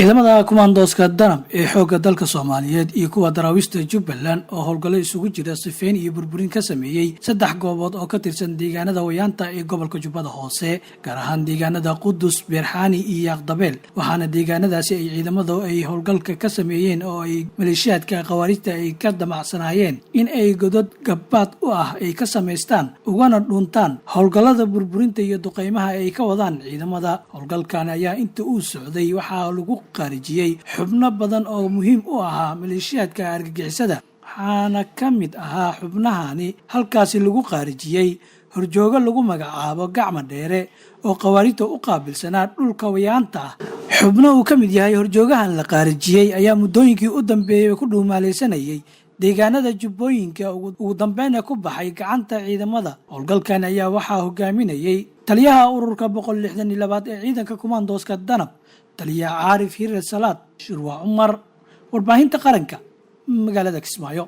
ciidamada kumaandooska danab ee xoogga dalka Soomaaliyeed iyo kuwa daraawista Jubbaland oo howlgalo isugu jira sifeyn iyo burburin ka sameeyay 3 goobood oo ka tirsan deegaanada Wayaanta ee gobolka Jubbada Hoose gaar ahaan deegaanada Qudus, Beerxaani iyo Yaqdabeel waxaana deegaanadaasi ay ciidamadu ay howlgalka ka sameeyeen oo ay maleeshiyaadka qawaariijta ay ka damacsanaayeen in ay godad gabbaad u ah ay ka sameystaan ugana dhuntaan howlgalada burburinta iyo duqeymaha ay ka wadaan ciidamada. Howlgalkan ayaa inta uu socday waxaa lagu qaarijiyay xubno badan oo muhiim u ahaa maleeshiyaadka argagixisada waxaana ka mid ahaa xubnahani halkaasi lagu qaarijiyay horjooga lagu magacaabo Gacma Dheere oo qawaariijta u qaabilsanaa dhulka Wayaanta. xubno uu ka mid yahay horjoogahan la qaarijiyay ayaa muddooyinkii u dambeeyay ku dhuumaaleysanayay deegaanada Jubbooyinka ugu dambeyn ku baxay gacanta ciidamada. Howlgalkan ayaa waxaa hogaaminayay taliyaha ururka 162 ee ciidanka kumaandooska danab taliya Caarif Hiire Salaad Shirwa Umar warbaahinta qaranka magaalada Kismaayo.